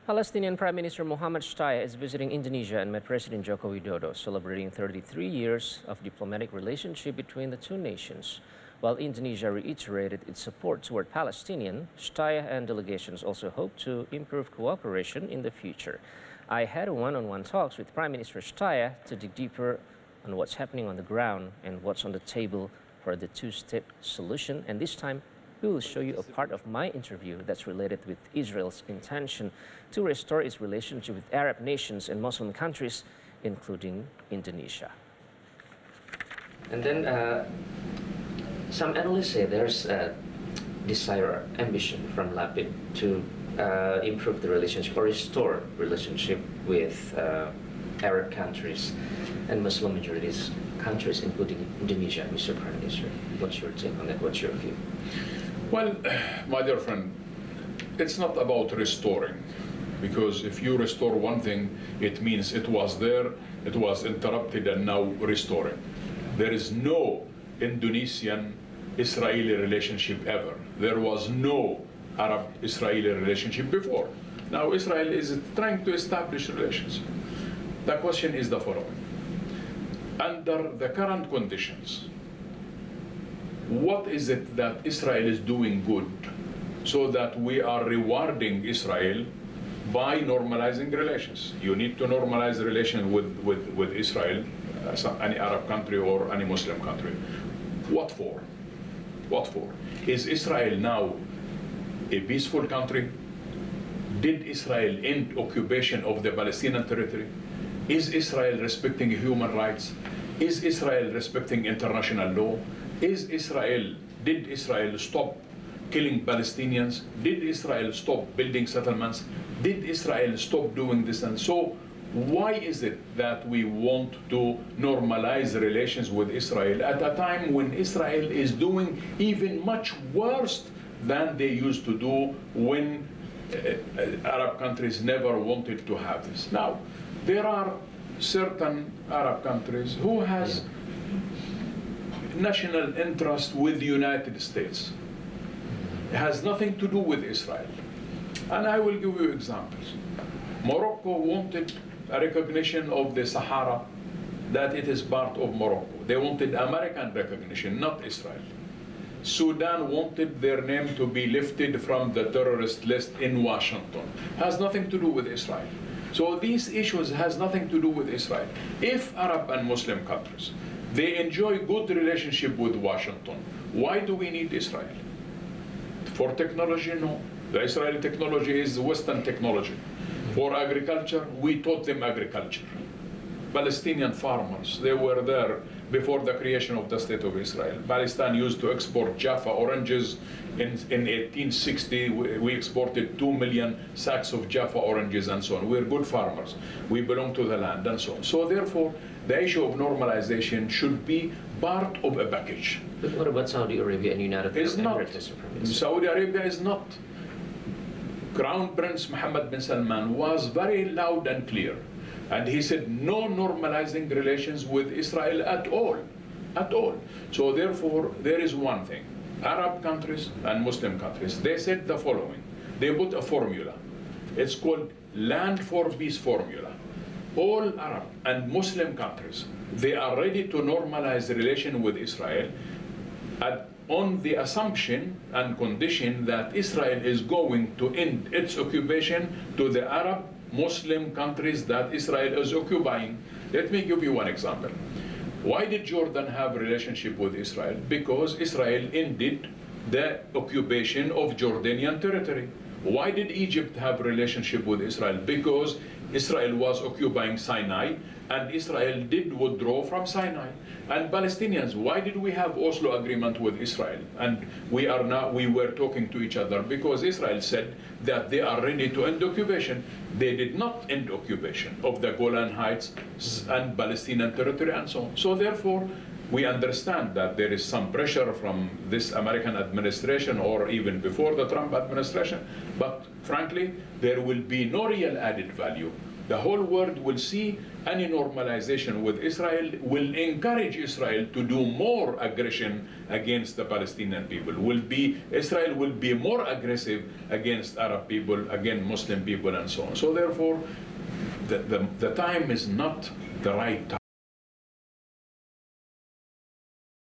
Palestinian Prime Minister Mohammad Shtayyeh is visiting Indonesia and met President Joko Widodo, celebrating 33 years of diplomatic relationship between the two nations. While Indonesia reiterated its support toward Palestinian, Shtayyeh and delegations also hope to improve cooperation in the future. I had one-on-one talks with Prime Minister Shtayyeh to dig deeper on what's happening on the ground and what's on the table for the two-state solution. And this time, we will show you a part of my interview that's related with Israel's intention to restore its relationship with Arab nations and Muslim countries, including Indonesia. And then some analysts say there's a desire, ambition from Lapid to improve the relationship or restore relationship with Arab countries and Muslim majorities countries, including Indonesia. Mr. Prime Minister, what's your take on that? What's your view? Well, my dear friend, it's not about restoring, because if you restore one thing, it means it was there, it was interrupted, and now restoring. There is no Indonesian-Israeli relationship ever. There was no Arab-Israeli relationship before. Now Israel is trying to establish relations. The question is the following. Under the current conditions, what is it that Israel is doing good so that we are rewarding Israel by normalizing relations? You need to normalize relations with Israel, any Arab country or any Muslim country. What for? What for? Is Israel now a peaceful country? Did Israel end occupation of the Palestinian territory? Is Israel respecting human rights? Is Israel respecting international law? Did Israel stop killing Palestinians? Did Israel stop building settlements? Did Israel stop doing this? And so why is it that we want to normalize relations with Israel at a time when Israel is doing even much worse than they used to do when Arab countries never wanted to have this? Now, there are certain Arab countries who has national interest with the United States. It has nothing to do with Israel. And I will give you examples. Morocco wanted a recognition of the Sahara, that it is part of Morocco. They wanted American recognition, not Israel. Sudan wanted their name to be lifted from the terrorist list in Washington. Has nothing to do with Israel. So these issues has nothing to do with Israel. If Arab and Muslim countries, they enjoy good relationship with Washington, why do we need Israel? For technology, no. The Israeli technology is Western technology. For agriculture, we taught them agriculture. Palestinian farmers, they were there before the creation of the State of Israel. Palestine used to export Jaffa oranges. In 1860, we exported 2 million sacks of Jaffa oranges and so on. We're good farmers. We belong to the land and so on. So therefore, the issue of normalization should be part of a package. But what about Saudi Arabia and United Arab Emirates? Saudi Arabia is not. Crown Prince Mohammed bin Salman was very loud and clear. And he said no normalizing relations with Israel at all, at all. So therefore, there is one thing. Arab countries and Muslim countries, they said the following. They put a formula. It's called Land for Peace formula. All Arab and Muslim countries, they are ready to normalize the relation with Israel on the assumption and condition that Israel is going to end its occupation to the Arab Muslim countries that Israel is occupying. Let me give you one example. Why did Jordan have a relationship with Israel? Because Israel ended the occupation of Jordanian territory. Why did Egypt have a relationship with Israel? Because Israel was occupying Sinai, and Israel did withdraw from Sinai. And Palestinians, why did we have Oslo agreement with Israel? And we were talking to each other because Israel said that they are ready to end occupation. They did not end occupation of the Golan Heights and Palestinian territory and so on. So therefore, we understand that there is some pressure from this American administration or even before the Trump administration, but frankly, there will be no real added value the whole world will see any normalization with Israel will encourage Israel to do more aggression against the Palestinian people. Israel will be more aggressive against Arab people, against Muslim people, and so on. So therefore, the time is not the right time.